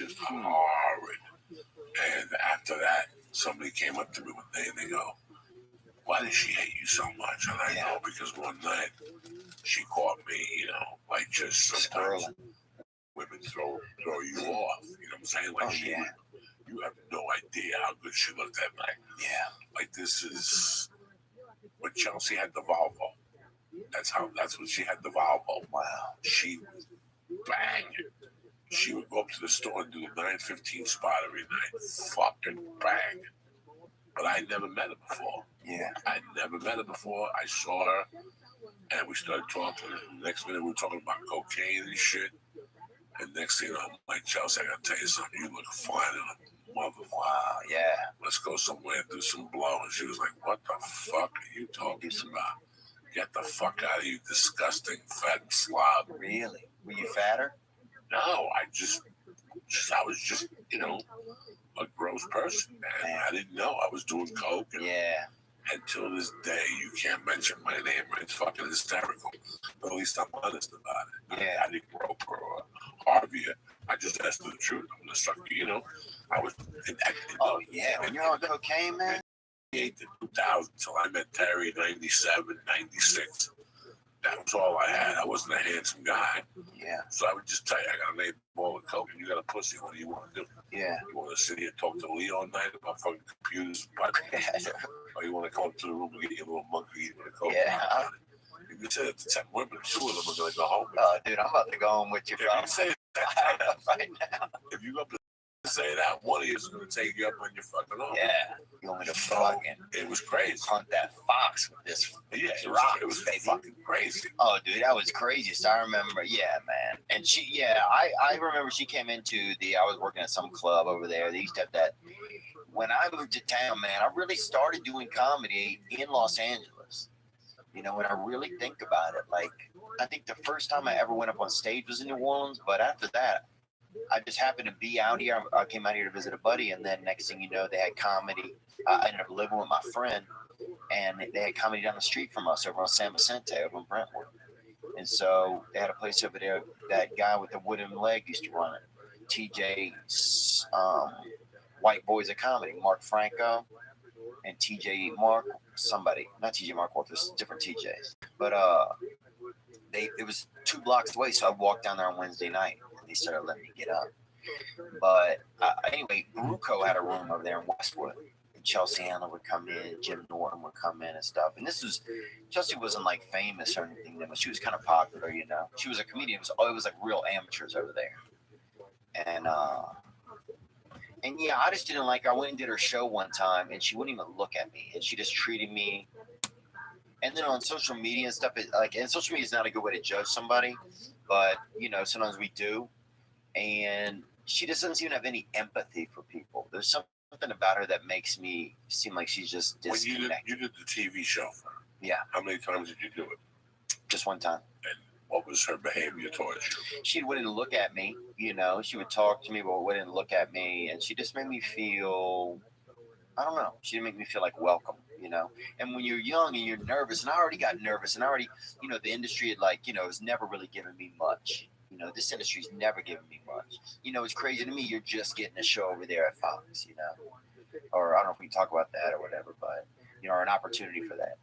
just horrid. And after that, somebody came up to me one day and they go, "Why does she hate you so much?" And I know because one night she caught me, like just sometimes women throw you off. You know what I'm saying? Like you have no idea how good she looked that night. Yeah. Like this is when Chelsea had the Volvo. That's when she had the Volvo. Wow. She bang. She would go up to the store and do the 9:15 spot every night. Fucking bang. But I never met her before. Yeah. I never met her before. I saw her and we started talking. And the next minute we were talking about cocaine and shit. And next thing you know, I'm like, "Chelsea, I gotta tell you something. You look fine in a mother. Wow, yeah. Let's go somewhere and do some blow." And she was like, "What the fuck are you talking about? Get the fuck out of you, disgusting fat slob." Really? Were you fatter? No, I was just, a gross person, man. I didn't know I was doing coke. And until this day, you can't mention my name. It's fucking hysterical. But at least I'm honest about it. Yeah. I didn't grow up or Harvey. I just asked the truth. I'm gonna suck you, I was connected. Oh, yeah. When you're on cocaine, man? 1998 to 2000 until I met Terry in 97, 96. That was all I had. I wasn't a handsome guy. Yeah. So I would just tell you, I got a name ball of coke and you got a pussy. What do you want to do? Yeah. You want to sit here and talk to Lee all night about fucking computers and podcasts? Or you want to come up to the room and get your little monkey eating a coke? Yeah. You can say it to 10 women, 2 of them are going to go home. Oh, dude, I'm about to go home with you. If you say that right now. If you go up to say that, one of you is going to take you up on your fucking own. Yeah. You want me to fucking... It was crazy. Hunt that fox with this rock. It was fucking crazy. Oh, dude, that was crazy. So I remember, man. And she, I remember she came into I was working at some club over there. They used to have that. When I moved to town, man, I really started doing comedy in Los Angeles. When I really think about it, like, I think the first time I ever went up on stage was in New Orleans, but after that, I just happened to be out here. I came out here to visit a buddy, and then next thing you know, they had comedy. I ended up living with my friend, and they had comedy down the street from us over on San Vicente, over in Brentwood. And so they had a place over there. That guy with the wooden leg used to run it. TJ, White Boys of Comedy, Mark Franco, and TJ Mark, somebody, not TJ Mark Walters, different TJs. But it was 2 blocks away, so I walked down there on Wednesday night. They started letting me get up. But anyway, Bruco had a room over there in Westwood. And Chelsea Handler would come in, Jim Norton would come in and stuff. And Chelsea wasn't like famous or anything, but she was kind of popular, She was a comedian. It was like real amateurs over there. And I just didn't like her. I went and did her show one time, and she wouldn't even look at me. And she just treated me. And then on social media and stuff, and social media is not a good way to judge somebody, but sometimes we do. And she just doesn't seem to have any empathy for people. There's something about her that makes me seem like she's just disconnected. When you did the TV show for her. Yeah. How many times did you do it? Just one time. And what was her behavior towards you? She wouldn't look at me, She would talk to me, but wouldn't look at me. And she just made me feel, I don't know. She didn't make me feel like welcome, And when you're young and you're nervous, and I already got nervous, and the industry had has never really given me much. This industry's never given me much. It's crazy to me. You're just getting a show over there at Fox, or I don't know if we can talk about that or whatever, but, or an opportunity for that,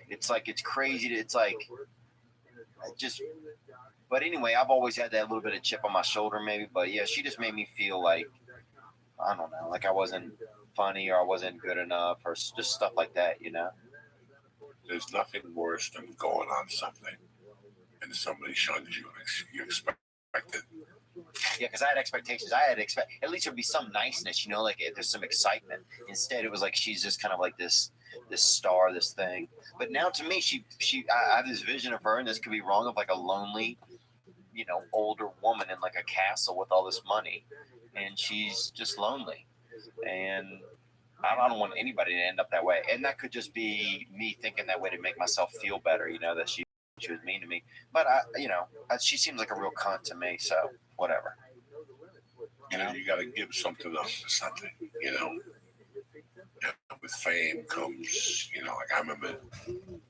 It's like, it's crazy. It's like, but anyway, I've always had that little bit of chip on my shoulder maybe, but yeah, she just made me feel like, I don't know, like I wasn't funny or I wasn't good enough or just stuff like that, There's nothing worse than going on something and somebody shuns you and you expect it. Yeah, because I had expectations. At least there'd be some niceness, like there's some excitement. Instead, it was like she's just kind of like this star, this thing. But now to me, I have this vision of her, and this could be wrong, of like a lonely, older woman in like a castle with all this money, and she's just lonely. And I don't want anybody to end up that way. And that could just be me thinking that way to make myself feel better, that she was mean to me. But she seems like a real cunt to me, so whatever. You got to give something up to something, With fame comes, like I remember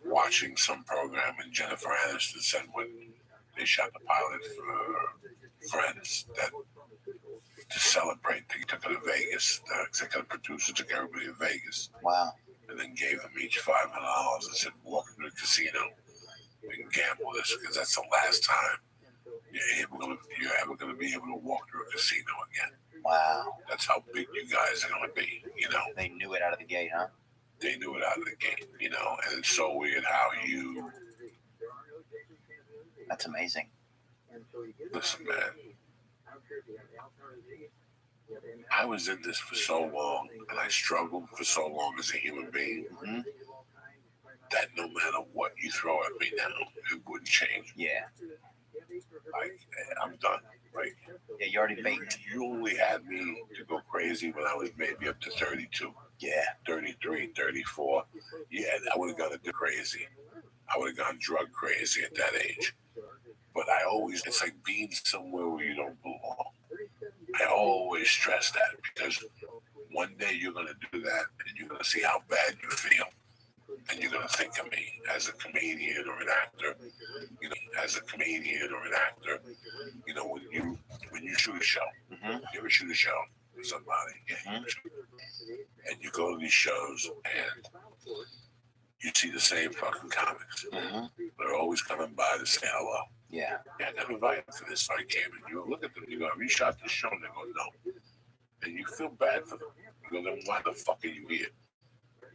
watching some program and Jennifer Aniston said when they shot the pilot for Friends that Vegas. The executive producer took everybody to Vegas. Wow. And then gave them each $500 and said, walk into the casino. We can gamble this because that's the last time you're ever going to be able to walk through a casino again. Wow. That's how big you guys are going to be, you know. They knew it out of the gate, huh? They knew it out of the gate, you know. And it's so weird how you... That's amazing. Listen, man. I was in this for so long, and I struggled for so long as a human being, that no matter what you throw at me now, it wouldn't change. Yeah. I'm done. Right? Yeah, you already baked. You only had me to go crazy when I was maybe up to 32. Yeah. 33, 34. Yeah, I would have gone into crazy. I would have gone drug crazy at that age. But it's like being somewhere where you don't belong. I always stress that because one day you're going to do that and you're going to see how bad you feel. And you're going to think of me as a comedian or an actor. You know, as a comedian or an actor, you know, when you shoot a show, you ever shoot a show with somebody, and you go to these shows and you see the same fucking comics. They're always coming by to say hello. Yeah. Yeah, I got invited to this. So I came and you look at them, you go, have you shot this show? And they go, no. And you feel bad for them. You go, then why the fuck are you here?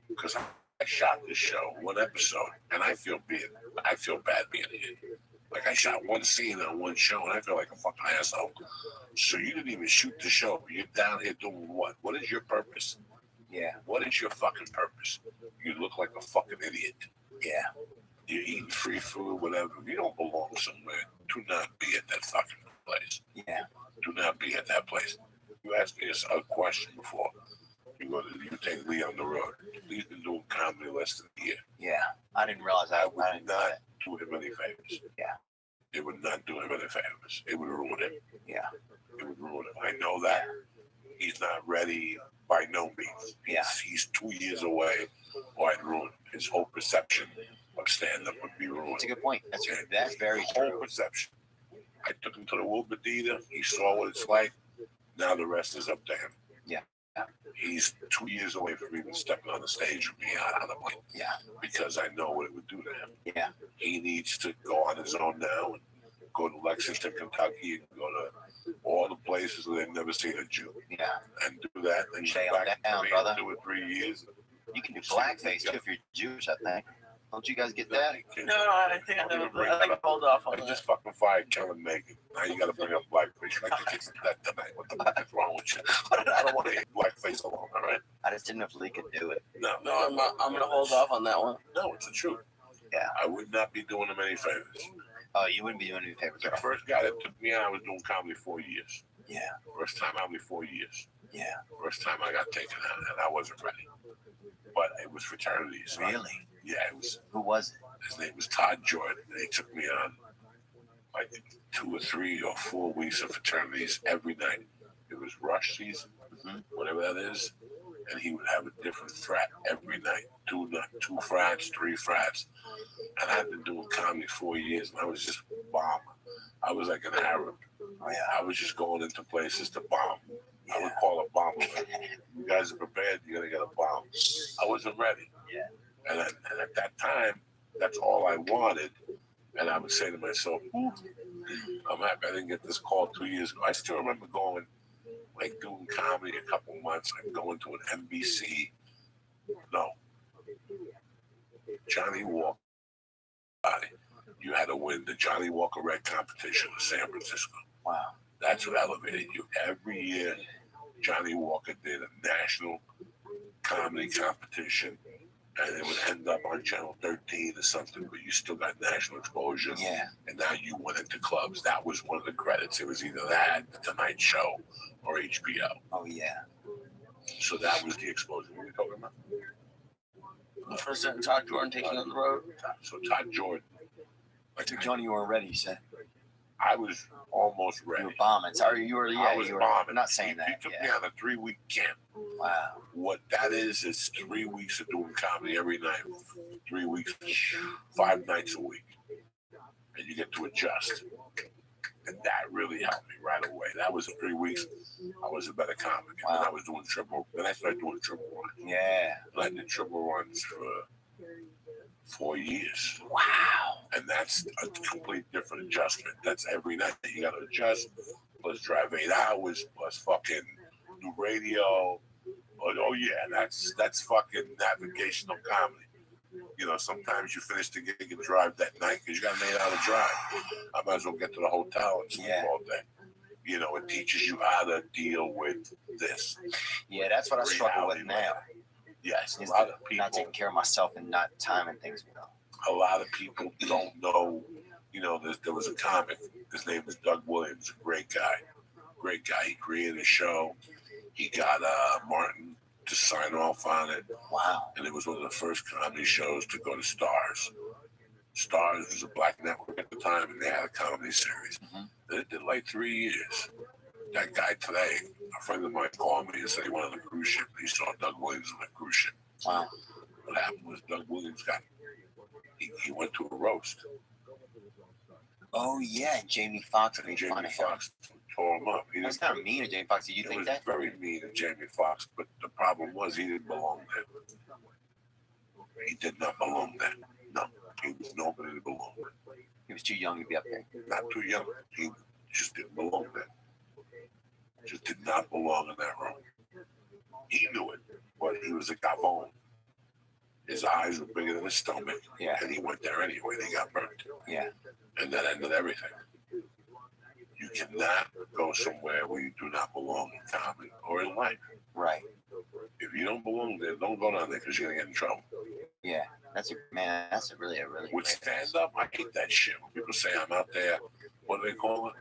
Because I shot this show, one episode, and I feel bad being here. Like I shot one scene on one show, and I feel like a fucking asshole. So you didn't even shoot the show. You're down here doing what? What is your purpose? Yeah. What is your fucking purpose? You look like a fucking idiot. Yeah. You're eating free food, whatever. You don't belong somewhere. Do not be at that fucking place. Yeah. Do not be at that place. You asked me a question before. You take Lee on the road. Lee's been doing comedy less than a year. Yeah. I didn't realize that. I would not do him any favors. Yeah. It would not do him any favors. It would ruin him. Yeah. It would ruin him. I know that. He's not ready by no means. Yeah. He's 2 years away, or I'd ruin him. His whole perception of stand-up would be ruined. That's a good point. That's very whole true. perception. I took him to the Wilbur Theater. He saw what it's like. Now the rest is up to him. Yeah. He's 2 years away from even stepping on the stage with me on the plane. Yeah. Because I know what it would do to him. Yeah. He needs to go on his own now and go to Lexington, Kentucky, and go to all the places where they've never seen a Jew. Yeah. And do that. And stay back on down, brother. 2 or 3 years. You can do blackface too if you're Jewish, I think. Don't you guys get that? No, I think I hold off on I that. just fucking fired Kellen Megan. Now you got to bring up blackface. Like the kids that tonight. What the fuck is wrong with you? I don't want to hit blackface alone. All right. I just didn't know if Lee could do it. No, I'm gonna hold off on that one. No, it's the truth. Yeah. I would not be doing him any favors. Oh, you wouldn't be doing any favors. The first guy that took me out, I was doing comedy 4 years. Yeah. First time comedy 4 years. Yeah. First time I got taken out, and I wasn't ready. But it was fraternities. Really? Yeah, it was. Who was it? His name was Todd Jordan. They took me on like 2 or 3 or 4 weeks of fraternities every night. It was rush season, whatever that is, and he would have a different frat every night. 2 frats, 3 frats, and I'd been doing comedy 4 years, and I was just bomb. I was like an Arab. Oh, yeah. I was just going into places to bomb. Yeah. I would call a bomb. You guys are prepared. You're gonna get a bomb. I wasn't ready. Yeah. And at that time, that's all I wanted. And I would say to myself, I'm happy I didn't get this call 2 years ago. I still remember going, like doing comedy a couple months, like going to an NBC. No. Johnny Walker. You had to win the Johnny Walker Red competition in San Francisco. Wow. That's what elevated you. Every year, Johnny Walker did a national comedy competition, and it would end up on Channel 13 or something, but you still got national exposure. Yeah. And now you went into clubs. That was one of the credits. It was either that, The Tonight Show, or HBO. Oh, yeah. So that was the exposure we were talking about. The first time Todd Jordan taking on the road. So Todd Jordan. Like Johnny, you weren't ready, you said. I was almost ready. You were bombing. Sorry, you were, yeah, I was you were bombing. not saying that. He took me on a 3-week camp. Wow. What that is 3 weeks of doing comedy every night. 3 weeks, 5 nights a week. And you get to adjust. And that really helped me right away. That was 3 weeks. I was a better comic. And then I was doing triple. Then I started doing triple runs. Yeah. I did triple runs for 4 years. Wow. And that's a complete different adjustment. That's every night you got to adjust, plus drive 8 hours, plus fucking do radio. Oh yeah, that's fucking navigational comedy. You know, sometimes you finish the gig and drive that night because you got an 8-hour drive. I might as well get to the hotel and sleep all day. You know, it teaches you how to deal with this. Yeah, that's what I struggle with now. Yes, a Is lot of people not taking care of myself and not timing things well. A lot of people don't know. You know, there was a comic. His name was Doug Williams, a great guy. Great guy. He created a show. He got Martin to sign off on it. Wow. And it was one of the first comedy shows to go to Stars. Stars was a black network at the time, and they had a comedy series. Mm-hmm. And it did like 3 years. That guy today, a friend of mine called me and said he wanted a cruise ship. He saw Doug Williams on a cruise ship. Wow. What happened was Doug Williams he went to a roast. Oh yeah, Jamie Foxx. And Jamie Foxx tore him up. That's kind of mean of Jamie Foxx. Did you think that? It was very mean of Jamie Foxx, but the problem was he didn't belong there. He did not belong there. No, he was nobody to belong there. He was too young to be up there. Not too young. He just didn't belong there. Just did not belong in that room. He knew it, but he was a gabon. His eyes were bigger than his stomach, and he went there anyway. They got burnt. Yeah. And that ended everything. You cannot go somewhere where you do not belong in comedy or in life. Right. If you don't belong there, don't go down there because you're gonna get in trouble. Yeah, that's really With stand up, I hate that shit. When people say I'm out there, what do they call it?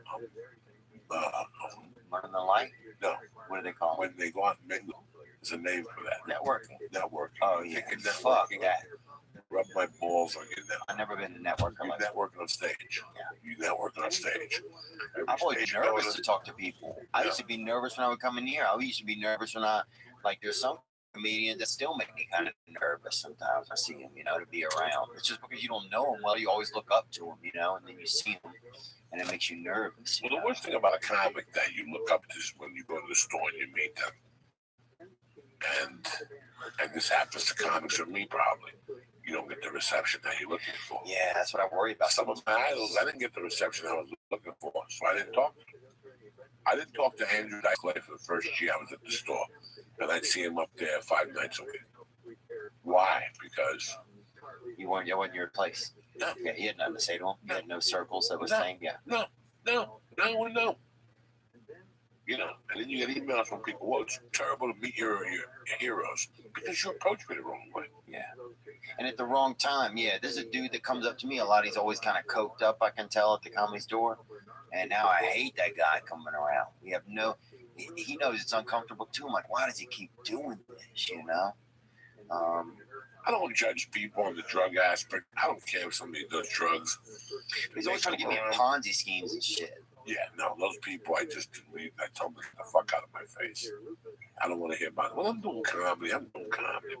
Running the light? No. What do they call it? When they go out and mingle, there's a name for that. Networking. Oh yeah. Fuck that. Rub my balls on your network. I've never been a networker. You networking on stage. Yeah. You networking on stage. I've always been nervous to talk to people. I used to be nervous when I would come in here. I used to be nervous when there's some comedians that still make me kind of nervous sometimes. I see them, to be around. It's just because you don't know them well. You always look up to them, and then you see them, and it makes you nervous. Well, the worst thing about a comic that you look up to is when you go to the store and you meet them. And this happens to comics or me probably. You don't get the reception that you're looking for. Yeah, that's what I worry about. Some of my idols, I didn't get the reception I was looking for, so I didn't talk to them. I didn't talk to Andrew Dice Clay for the first year I was at the store, and I'd see him up there 5 nights a week. Why? Because you weren't in your place. No. Yeah, he had nothing to say to him. He had no circles that was saying, yeah. No. And then you get emails from people, well, it's terrible to meet your heroes because you approach me the wrong way. Yeah. And at the wrong time, yeah. There's a dude that comes up to me a lot. He's always kind of coked up, I can tell, at the Comedy Store. And now I hate that guy coming around. He knows it's uncomfortable too. I'm like, why does he keep doing this, I don't judge people on the drug aspect. I don't care if somebody does drugs. He's always trying to get me in Ponzi schemes and shit. Yeah, no, those people, I just delete. I tell them to get the fuck out of my face. I don't want to hear about it. Well, I'm doing comedy,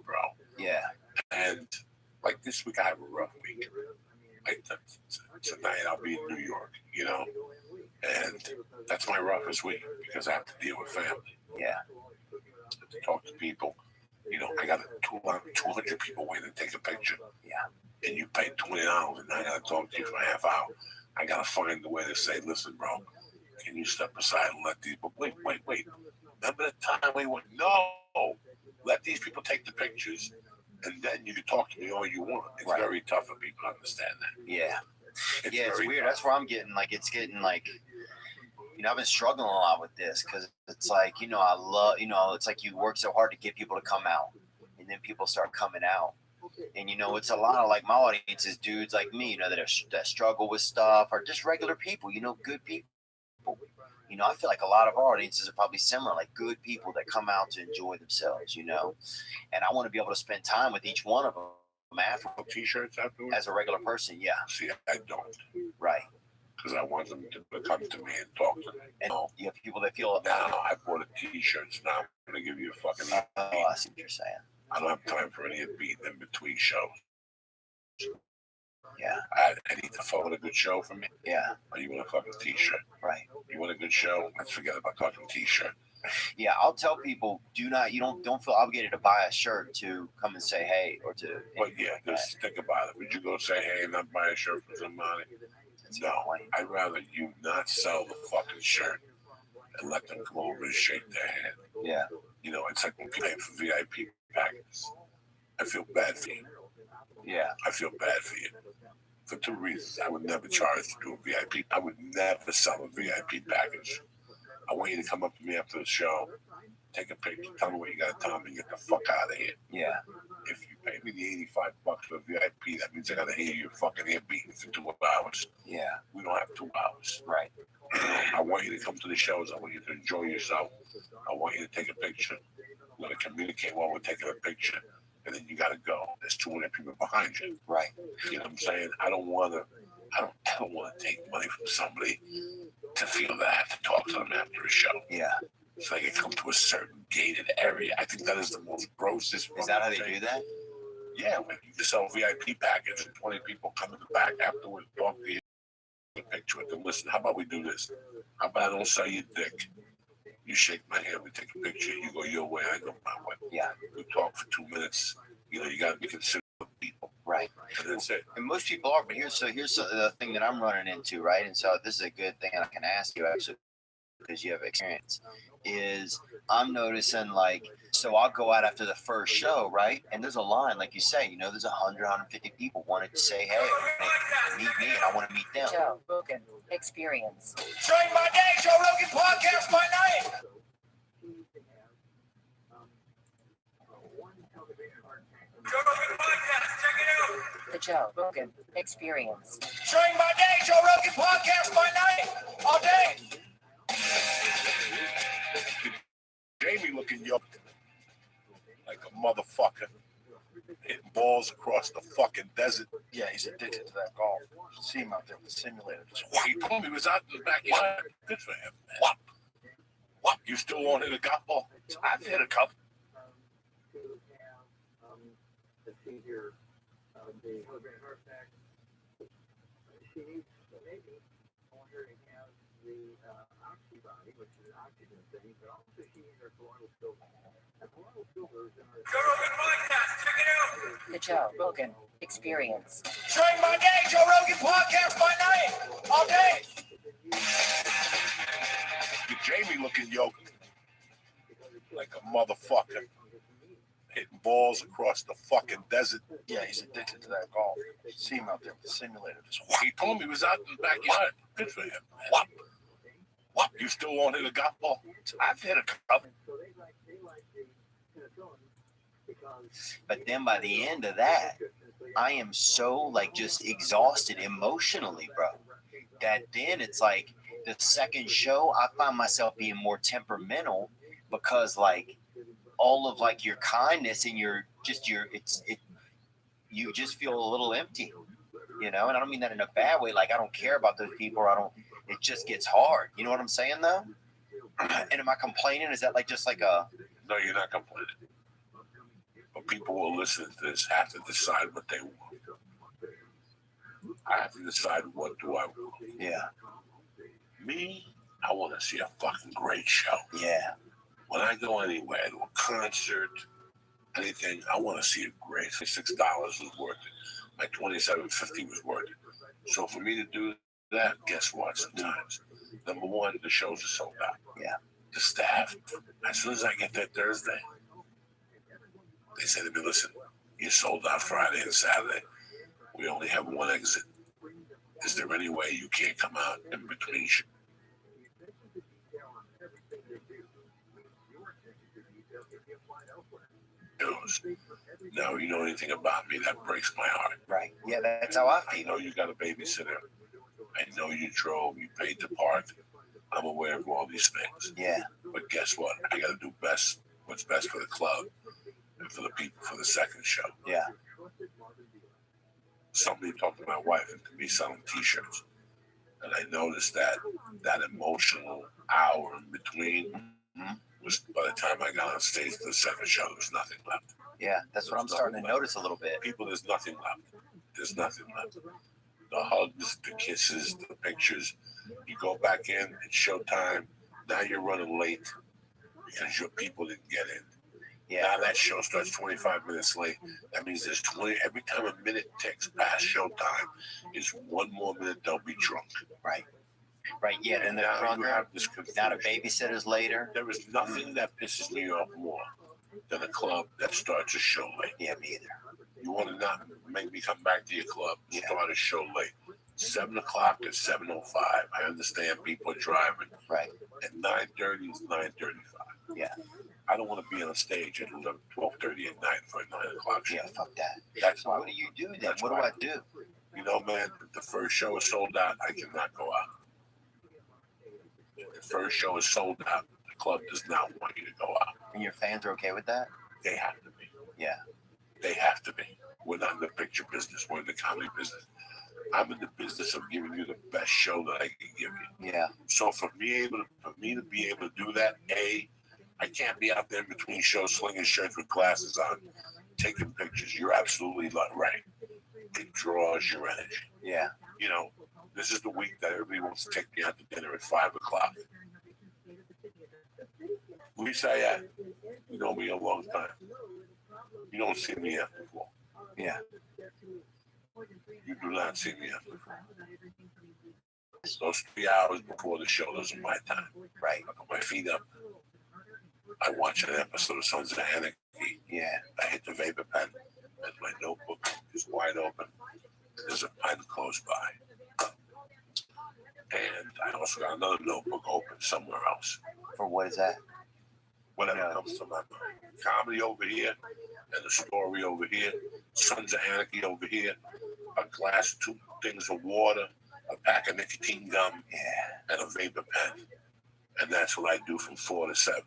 bro. Yeah. And like this week, I have a rough week. Tonight, I'll be in New York, and that's my roughest week because I have to deal with family. Yeah. To talk to people. I got 200 people waiting to take a picture. Yeah. And you pay $20, and I got to talk to you for a half hour. I got to find a way to say, listen, bro, can you step aside and let these people, wait. Remember the time we went, no, let these people take the pictures, and then you can talk to me all you want. It's very tough for people to understand that. Yeah. It's weird. Tough. That's where I'm getting, I've been struggling a lot with this because it's like, I love, it's like you work so hard to get people to come out, and then people start coming out. And, it's a lot of my audience is dudes like me, that struggle with stuff, or just regular people, good people. I feel like a lot of our audiences are probably similar, like good people that come out to enjoy themselves, and I want to be able to spend time with each one of them after. T-shirts afterwards? As a regular person, yeah. See, I don't. Right. Because I want them to come to me and talk to me. And you have people that feel... Now, I bought a T-shirts. Now I'm going to give you a fucking... Oh, I see what you're saying. I don't have time for any of beating in between shows. Yeah. I need to forward a good show for me. Yeah. Or you want a fucking t-shirt? Right. You want a good show? Let's forget about fucking t-shirt. Yeah, I'll tell people, don't feel obligated to buy a shirt to come and say hey or to. But yeah, just think about it. Would you go say hey and not buy a shirt for somebody? No, I'd rather you not sell the fucking shirt and let them come over and shake their hand. Yeah. You know, it's like when people pay for VIP packages. I feel bad for you. Yeah. I feel bad for you. For two reasons. I would never charge to do a VIP. I would never sell a VIP package. I want you to come up to me after the show, take a picture, tell me what you got to tell me, and get the fuck out of here. Yeah. If you pay me the $85 for a VIP, that means I got to hear your fucking ear beating for 2 hours. Yeah. We don't have 2 hours. Right. I want you to come to the shows. I want you to enjoy yourself. I want you to take a picture. We're going to communicate while we're taking a picture. And then you got to go. There's 200 people behind you. Right. You know what I'm saying? I don't ever want to take money from somebody to feel that I have to talk to them after a show. Yeah. So they can come to a certain gated area. I think that is the most grossest. Is that how they do that? Yeah, when you sell a VIP package and 20 people come in the back afterwards, talk to you, take a picture with them. Listen, how about we do this? How about I don't sell you dick? You shake my hand, we take a picture, you go your way, I go my way. Yeah. We talk for 2 minutes. You know, you got to be considerate of people. Right. And that's it. And most people are, but here's the thing that I'm running into, right? And so this is a good thing I can ask you actually, because you have experience, is I'm noticing like, so I'll go out after the first show, right? And there's a line, like you say, there's 100, 150 people wanted to say, hey, meet me, and I want to meet them. Joe Rogan Experience. During my day, Joe Rogan Podcast by night. Joe Rogan Podcast, check it out. The Joe Rogan Experience. During my day, Joe Rogan Podcast by night, all day. Jamie looking yoked like a motherfucker, hitting balls across the fucking desert. Yeah, he's addicted to that golf. See him out there with the simulator. Just He told me he was out in the backyard. Good for him, man. What? You still won't hit a golf ball? I've hit a couple. Joe Rogan Podcast, check it out. The Joe Rogan Experience. During my day, Joe Rogan Podcast by night, all day. Jamie looking yoked like a motherfucker, hitting balls across the fucking desert. Yeah, he's addicted to that golf. See him out there with the simulator. Just He told me he was out in the backyard. Good for him, man. What? You still won't hit a golf ball? I've hit a couple. But then by the end of that, I am so like just exhausted emotionally, bro, that then it's like the second show, I find myself being more temperamental because like all of like your kindness and you just feel a little empty, and I don't mean that in a bad way. Like I don't care about those people. It just gets hard. You know what I'm saying though? And am I complaining? Is that like just like a? No, you're not complaining. But people who will listen to this have to decide what they want. I have to decide what do I want. Yeah. Me, I want to see a fucking great show. Yeah. When I go anywhere, to a concert, anything, I want to see it great. $6 was worth it. My $27.50 was worth it. So for me to do that, guess what? Sometimes, number one, the shows are sold out. Yeah. The staff, as soon as I get there Thursday, they say to me, listen, you're sold out Friday and Saturday. We only have one exit. Is there any way you can't come out in between shows? Now, you know anything about me, that breaks my heart. Right. Yeah, that's how I I feel. know you got a babysitter. I know you drove, you paid the park. I'm aware of all these things. Yeah. But guess what? I got to do what's best for the club and for the people for the second show. Yeah. Somebody talked to my wife and to me selling T-shirts. And I noticed that emotional hour in between was, by the time I got on stage for the second show, there was nothing left. Yeah. That's what I'm starting to notice a little bit. People, there's nothing left. There's nothing left. the hugs, the kisses, the pictures. You go back in, it's showtime. Now you're running late because your people didn't get in. Yeah. Now that show starts 25 minutes late. That means there's 20. Every time a minute ticks past showtime, is one more minute they'll be drunk. Right. Right. Yeah. And And they're now you drunker. have this Now the confusion. babysitter's later. There is nothing that pisses me off more than a club that starts a show late. Yeah, me either. You want to not make me come back to your club, Yeah. start a show late. 7 o'clock to 7:05. I understand people are driving. Right. At 9:30 is 9:35. Yeah. I don't want to be on stage at 12:30 at night for a 9 o'clock show. Yeah. Fuck that. That's So why. what do you do then? That's What do why. I do? You know, man, if the first show is sold out, I cannot go out. If the first show is sold out, the club does not want you to go out. And your fans are okay with that? They have to be. Yeah. They have to be. We're not in the picture business. We're in the comedy business. I'm in the business of giving you the best show that I can give you. Yeah. So for me to be able to do that, I can't be out there in between shows slinging shirts with glasses on, taking pictures. You're absolutely right. It draws your energy. Yeah. You know, this is the week that everybody wants to take me out to dinner at 5 o'clock. Lisa, you know me a long time. You don't see me out before. Yeah. You do not see me out before. Those 3 hours before the show, those are my time. Right. I put my feet up. I watch an episode of Sons of Anarchy. Yeah. I hit the vapor pen, and my notebook is wide open. There's a pen close by. And I also got another notebook open somewhere else. For what is that? Whatever comes to my mind. Comedy over here, and the story over here. Sons of Anarchy over here. A glass, 2 things of water, a pack of nicotine gum, Yeah. and a vapor pen. And that's what I do from 4 to 7.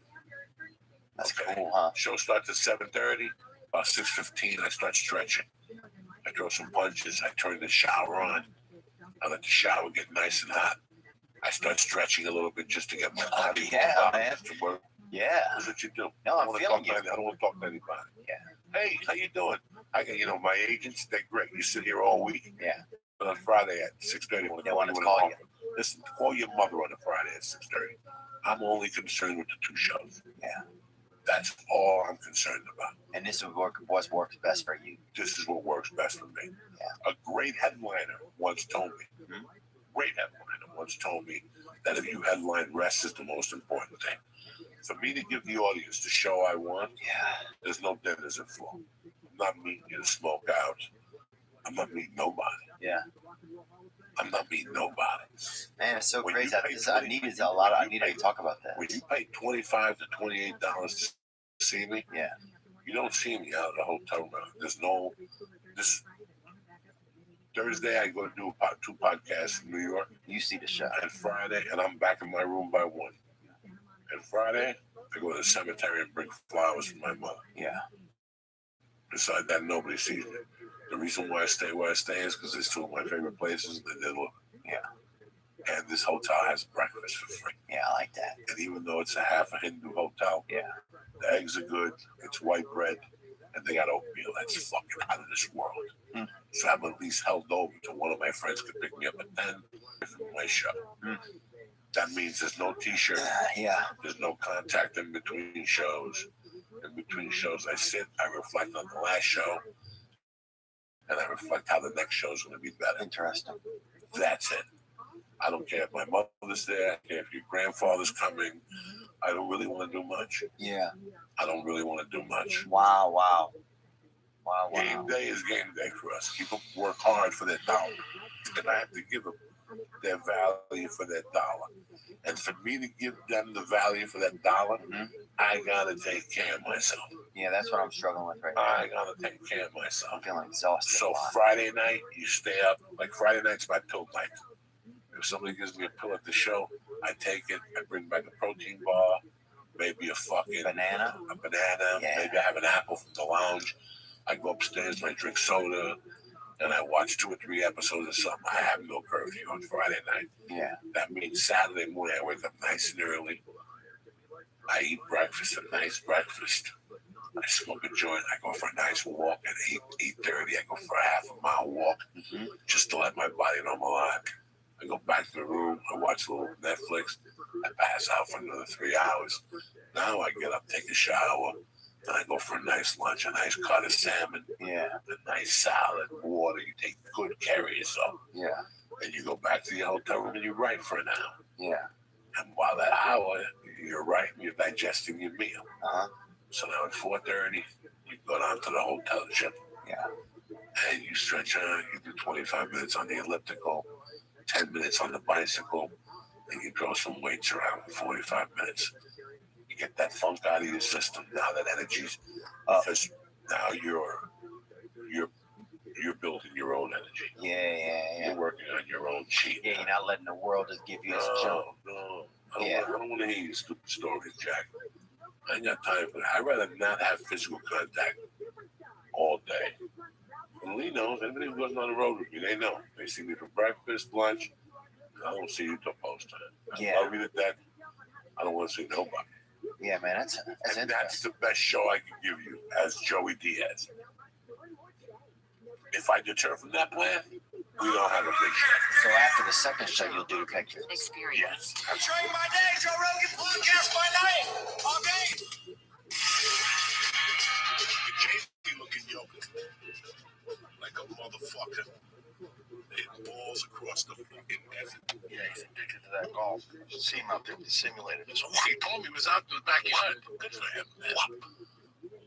That's Okay. cool, huh? Show starts at 7:30. About 6:15, I start stretching. I throw some punches. I turn the shower on. I let the shower get nice and hot. I start stretching a little bit just to get my body Yeah, man. to work. Yeah. That's what you do. No, I I'm don't feeling wanna talk to- I don't want to talk to anybody. Yeah. Hey, how you doing? I can, my agents, they're great. You sit here all week. Yeah. But on Friday at 6:30, They want to call you. Listen, call your mother on a Friday at 6:30. I'm only concerned with the 2 shows. Yeah. That's all I'm concerned about. And this is what works best for you. This is what works best for me. Yeah. A great headliner once told me, Mhm. great headliner once told me that if you headline, rest is the most important thing. For me to give the audience the show I want, Yeah. there's no dinners at 4. I'm not meeting you to smoke out. I'm not meeting nobody. Yeah. I'm not meeting nobody. Man, it's so When crazy. you pay I 20 needed a lot. I when you needed to pay- talk about that. When you pay $25 to $28 to see me, Yeah. you don't see me out of the hotel room. There's no. This Thursday, I go to do 2 podcasts in New York. You see the show. And Friday, and I'm back in my room by 1. And Friday, I go to the cemetery and bring flowers for my mother. Yeah. Besides that, nobody sees me. The reason why I stay where I stay is because it's 2 of my favorite places. Yeah. And this hotel has breakfast for free. Yeah, I like that. And even though it's a half a Hindu hotel, Yeah. the eggs are good. It's white bread, and they got oatmeal that's fucking out of this world. Mm. So I'm at least held over to one of my friends could pick me up at 10 from my show. Mm. That means there's no T-shirt. Yeah. There's no contact in between shows. In between shows, I sit, I reflect on the last show, and I reflect how the next show is going to be better. Interesting. That's it. I don't care if my mother's there. I don't care if your grandfather's coming. I don't really want to do much. Yeah. I don't really want to do much. Wow. Wow. Wow. Game Wow. day is game day for us. People work hard for their dollar, and I have to give them their value for their dollar. And for me to give them the value for that dollar, Mhm. I gotta take care of myself. Yeah, that's what I'm struggling with right now. I gotta take care of I'm myself. feeling exhausted. a So lot. Friday night, you stay up. Like Friday night's my pill night. If somebody gives me a pill at the show, I take it. I bring back a protein bar, maybe a fucking Banana. a banana. Yeah. Maybe I have an apple from the lounge. I go upstairs and I drink soda, and I watch 2 or 3 episodes of something. I have no curfew on Friday night. Yeah. That means Saturday morning I wake up nice and early. I eat breakfast, a nice breakfast. I smoke a joint. I go for a nice walk at 8:30. I go for a half a mile walk just to let my body know I'm alive. I go back to the room. I watch a little Netflix. I pass out for another 3 hours. Now I get up, take a shower, and I go for a nice lunch, a nice cut of salmon, a nice salad, water. You take good care of yourself. And you go back to your hotel room and you write for an hour. And while that hour, you're writing, you're digesting your meal. So now at 4:30, you go down to the hotel gym. And you stretch out, you do 25 minutes on the elliptical, 10 minutes on the bicycle, and you throw some weights around 45 minutes. You get that funk out of your system. Now that energy's because now you're building your own energy. You're working on your own chi. You're not letting the world just give you a jump. No. I don't want to hear your stupid stories, Jack. I ain't got time for that. I'd rather not have physical contact all day. And Lee knows, anybody who goes on the road with me, they know. They see me for breakfast, lunch. I don't see you till post time. I love you to death. I don't want to see nobody. Yeah, man, that's That's the best show I can give you as Joey Diaz. If I deter from that plan, we don't have a big show. So after the second show, you'll do the pictures. Experience. I'm trying my day, Joe Rogan podcast by night. All day. Jamie looking yoga. Like a motherfucker. They balls across the fucking desert. Yeah, he's addicted to that golf. You should see him out there with the simulator. Just He told me he was out in the backyard. Good for him, man.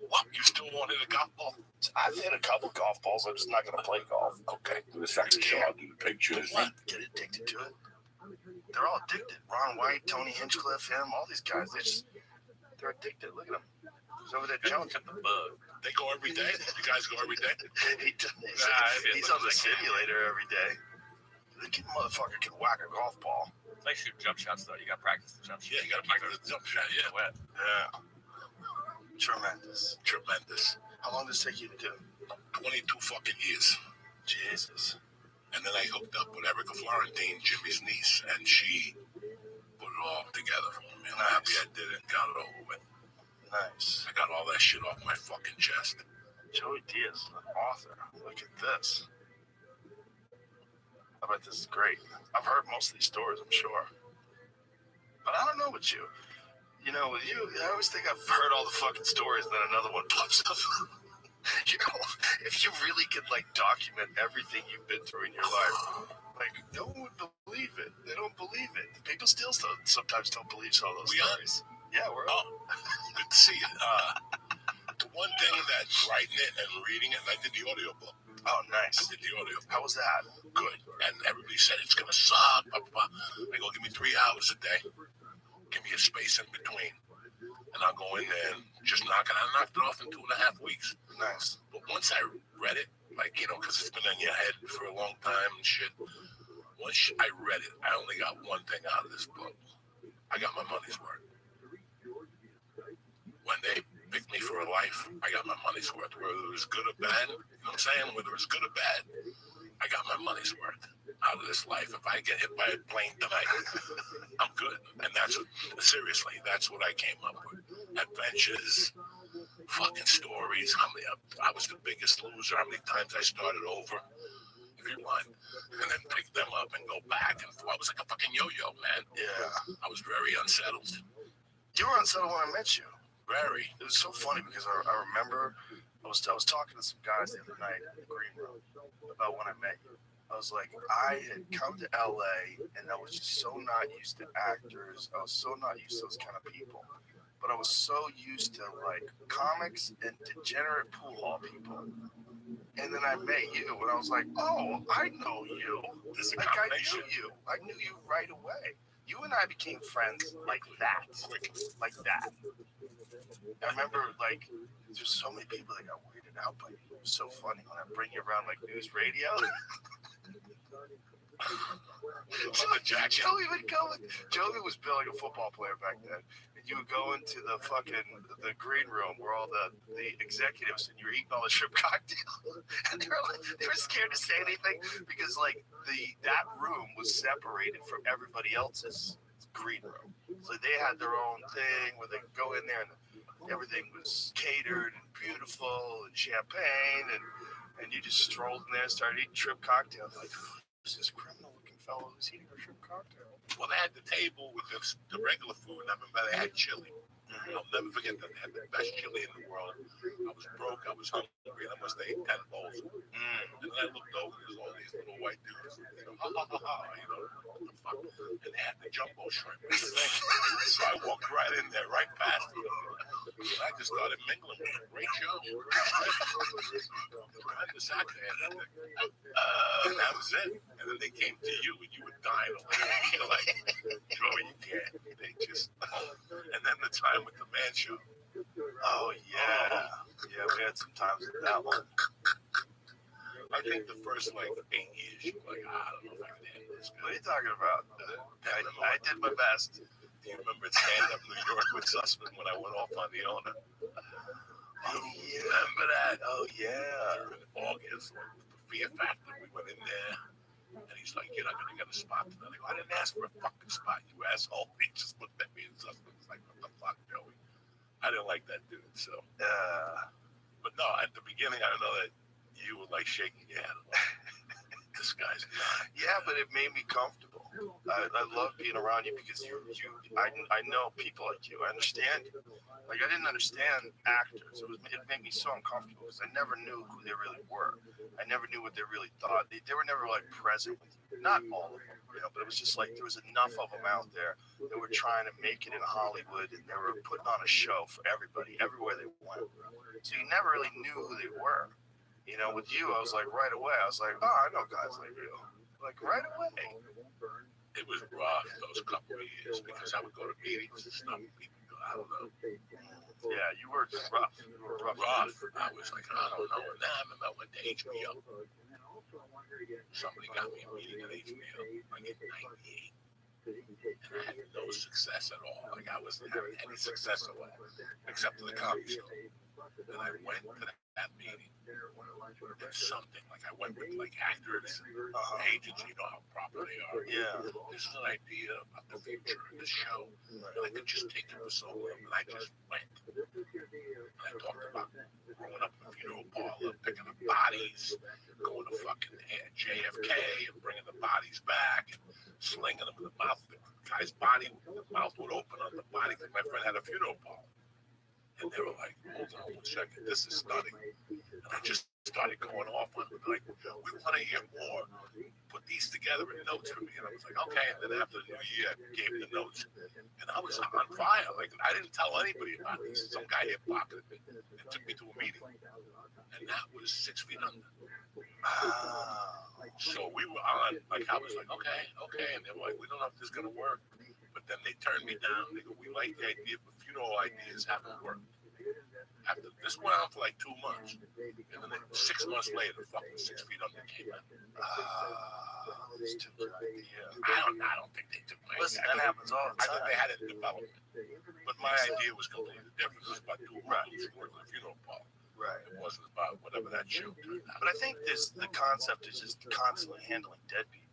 What? You still wanted a golf ball? I've hit a couple golf balls. I'm just not going to play golf. Okay. For the second show, I'll do the pictures. What? Get addicted to it. They're all addicted. Ron White, Tony Hinchcliffe, him, all these guys. They're addicted. Look at them. He's over there chilling. The bug. They go every day? You guys go every day? He's on the simulator every day. The kid motherfucker can whack a golf ball. It's like shooting jump shots, though. You got to practice the jump shots. Yeah, you got to practice the jump shot. Yeah. Yeah. Tremendous. How long does it take you to do? 22 fucking years. Jesus. And then I hooked up with Erica Florentine, Jimmy's niece, and she put it all together for me. I'm happy I did it and got it over with. Nice. I got all that shit off my fucking chest. Joey Diaz is an author. Look at this. I bet this is great. I've heard most of these stories, I'm sure. But I don't know with you. You know, with you, I always think I've heard all the fucking stories, and then another one pops up. You know, if you really could, like, document everything you've been through in your life, like, no one would believe it. They don't believe it. People still sometimes don't believe some of those stories. Yeah, we're all. Good to see you. The one thing that writing it and reading it, I did the audiobook. Oh, nice. I did the audiobook. How was that? Good. And everybody said it's going to suck. I go, give me 3 hours a day. Give me a space in between. And I'll go in there and just knock it. I knocked it off in 2.5 weeks. Nice. But once I read it, like, you know, because it's been in your head for a long time and shit. Once I read it, I only got one thing out of this book. I got my money's worth. When they picked me for a life, I got my money's worth. Whether it was good or bad, you know what I'm saying? Whether it was good or bad, I got my money's worth out of this life. If I get hit by a plane tonight, I'm good. And that's what, seriously, that's what I came up with. Adventures, fucking stories. I was the biggest loser. How many times I started over, if you want, and then pick them up and go back. And I was like a fucking yo-yo, man. Yeah. I was very unsettled. You were unsettled when I met you. Very. It was so funny because I remember I was talking to some guys the other night in the green room about when I met you. I was like, I had come to LA and I was just so not used to actors. I was so not used to those kind of people. But I was so used to like comics and degenerate pool hall people. And then I met you and I was like, oh, I know you. This is a Like I combination. knew you. I knew you right away. You and I became friends like that. Like that. I remember, like, there's so many people that got weirded out by you. It was so funny when I bring you around, like, news radio. Joey would go. Joey was billing a football player back then. And you would go into the green room where all the executives, and you were eating all the shrimp cocktail. And they were scared to say anything because, like, that room was separated from everybody else's green room. So they had their own thing where they could go in there and everything was catered and beautiful and champagne, and you just strolled in there and started eating shrimp cocktails. Like, who's this criminal-looking fellow who's eating a shrimp cocktail? Well, they had the table with the regular food. I remember they had chili. I'll never forget that they had the best chili in the world. I was broke. I was hungry. And I must have ate 10 bowls. And then I looked over. There's all these little white dudes. You know, ha ha ha ha. You know, what the fuck? And they had the jumbo shrimp. So I walked right in there, right past them. And I just started mingling with them. Great show. I just sat there and that was it. And then they came to you and you were dying. You're like, Joey, you can't. They just, and then the time with the man show. Oh, yeah. Yeah, we had some times with that one. I think the first, 8 years, you were like, I don't know if I can handle this. What are you talking about? I did my best. Do you remember stand-up New York with Sussman when I went off on the owner? Oh, yeah. Remember that? Oh, yeah. In August, the Fear Factor, we went in there, and he's like, you're not going to get a spot tonight. I go, I didn't ask for a fucking spot, you asshole. He just looked at me and Sussman was like, what the fuck, Joey? I didn't like that dude, so. But no, at the beginning, I know that you were like shaking your head. This guy's not. Yeah, but it made me comfortable. I love being around you because I know people like you. I understand you. Like, I didn't understand actors. It made me so uncomfortable because I never knew who they really were. I never knew what they really thought. They were never present with you. Not all of them, but it was just like there was enough of them out there that were trying to make it in Hollywood, and they were putting on a show for everybody, everywhere they went. So you never really knew who they were. With you, I was like, right away, I was like, oh, I know guys like you. Like, right away. It was rough those couple of years because I would go to meetings and stuff. I don't know. Yeah, you were rough. You were rough. I was like, I don't know. And then I remember I went to HBO. Somebody got me a meeting at HBO, like in 98. And I had no success at all. Like, I wasn't having any success at all, except for the comedy show. And I went to that meeting. And something, I went with, actors and agents, you know how proper they are. Yeah. This is an idea about the future of this show. And I could just take it for so long. And I just went. And I talked about growing up in a funeral parlor, picking up bodies, going to fucking JFK and bringing the bodies back and slinging them in the mouth. The guy's body, the mouth would open on the body because my friend had a funeral parlor. And they were like, hold on 1 second, this is stunning. And I just started going off on them, like, we want to hear more. Put these together in notes for me. And I was like, okay. And then after the new year, I gave the notes. And I was on fire. Like, I didn't tell anybody about these. Some guy here pocketed me and took me to a meeting. And that was 6 Feet Under. So we were on, I was like, okay. And they were like, we don't know if this is going to work. But then they turned me down. They go, we like the idea, but funeral ideas haven't worked. After this went on for 2 months, and then 6 months later, fucking 6 Feet Under came out. I don't think they took my Listen, that happens all the time. I think they had it in development, but my idea was completely different. It was about 2 months working a funeral parlor. Right. It wasn't about whatever that show turned out. But I think the concept is just constantly handling dead people.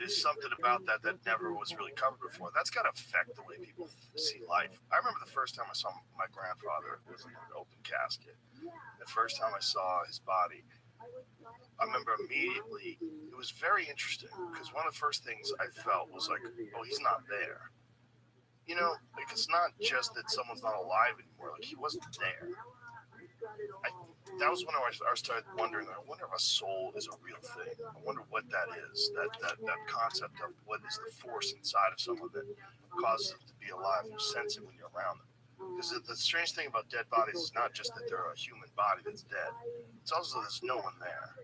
There's something about that never was really covered before. That's got to affect the way people see life. I remember the first time I saw my grandfather was in an open casket. The first time I saw his body, I remember immediately, it was very interesting because one of the first things I felt was like, oh, he's not there. It's not just that someone's not alive anymore. Like, he wasn't there. That was when I started wondering. I wonder if a soul is a real thing. I wonder what that is. That concept of what is the force inside of someone that causes them to be alive. You sense it when you're around them. Because the strange thing about dead bodies is not just that they're a human body that's dead. It's also there's no one there.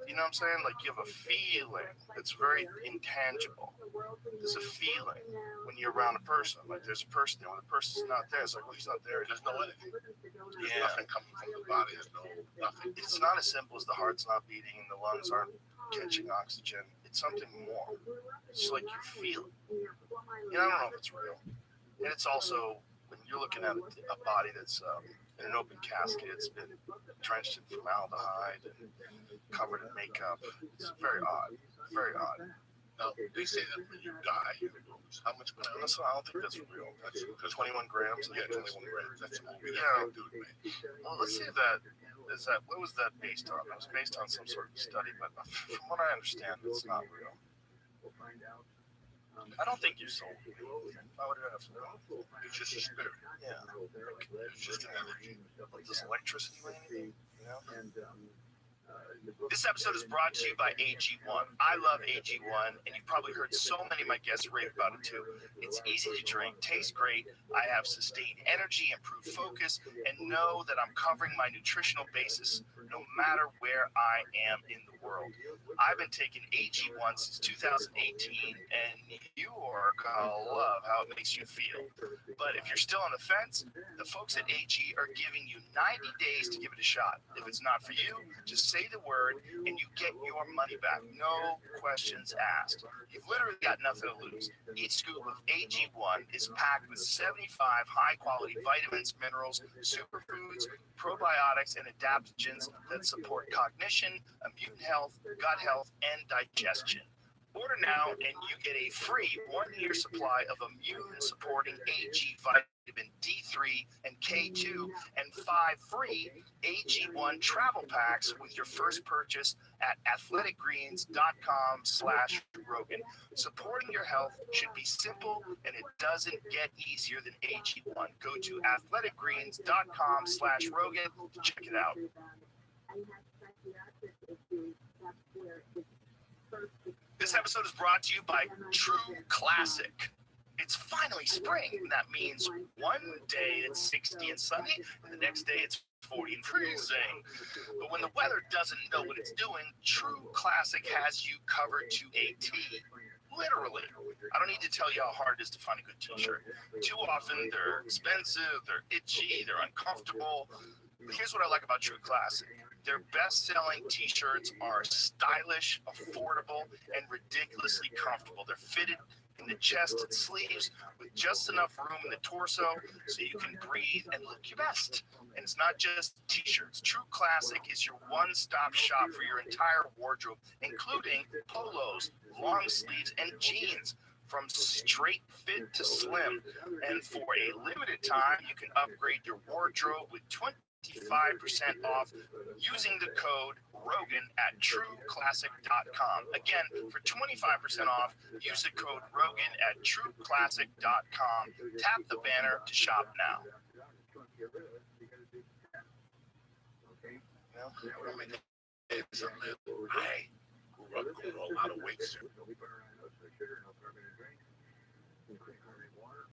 You know what I'm saying? Like, you have a feeling that's very intangible. There's a feeling when you're around a person. Like, there's a person there. When the person's not there, it's like, well, he's not there. There's no anything. There's nothing coming from the body. There's nothing. It's not as simple as the heart's not beating and the lungs aren't catching oxygen. It's something more. It's like you feel it. I don't know if it's real. And it's also, when you're looking at a body that's in an open casket, it's been drenched in formaldehyde and covered in makeup. It's very odd. Very odd. Now, they say that when you die, you lose how much money? Listen, I don't think that's real. That's 21 grams. yeah, 21 grams. That's all we Yeah. do, man. Well, let's see if that is that. What was that based on? It was based on some sort of study, but from what I understand, it's not real. I don't think you sold. Why would it have to? It's just a spirit. Yeah. It's just an energy. Like, does electricity weigh anything? You know? This episode is brought to you by AG1. I love AG1, and you've probably heard so many of my guests rave about it too. It's easy to drink, tastes great. I have sustained energy, improved focus, and know that I'm covering my nutritional basis no matter where I am in the world. I've been taking AG1 since 2018, and you are gonna love how it makes you feel. But if you're still on the fence, the folks at AG are giving you 90 days to give it a shot. If it's not for you, just say the word and you get your money back. No questions asked. You've literally got nothing to lose. Each scoop of AG1 is packed with 75 high-quality vitamins, minerals, superfoods, probiotics, and adaptogens that support cognition, immune health, gut health, and digestion. Order now and you get a free 1-year supply of immune-supporting AG vitamin D3 and K2 and 5 free AG1 travel packs with your first purchase at athleticgreens.com/Rogan. Supporting your health should be simple and it doesn't get easier than AG1. Go to athleticgreens.com/Rogan to check it out. This episode is brought to you by True Classic. It's finally spring, and that means one day it's 60 and sunny, and the next day it's 40 and freezing. But when the weather doesn't know what it's doing, True Classic has you covered to a T. Literally. I don't need to tell you how hard it is to find a good t-shirt. Too often they're expensive, they're itchy, they're uncomfortable. But here's what I like about True Classic. Their best-selling t-shirts are stylish, affordable, and ridiculously comfortable. They're fitted in the chest and sleeves with just enough room in the torso so you can breathe and look your best. And it's not just t-shirts. True Classic is your one-stop shop for your entire wardrobe, including polos, long sleeves, and jeans. From straight fit to slim. And for a limited time, you can upgrade your wardrobe with 25% off using the code Rogan at trueclassic.com. Again, for 25% off, use the code Rogan at trueclassic.com. Tap the banner to shop now. I grew up going to a lot of weights.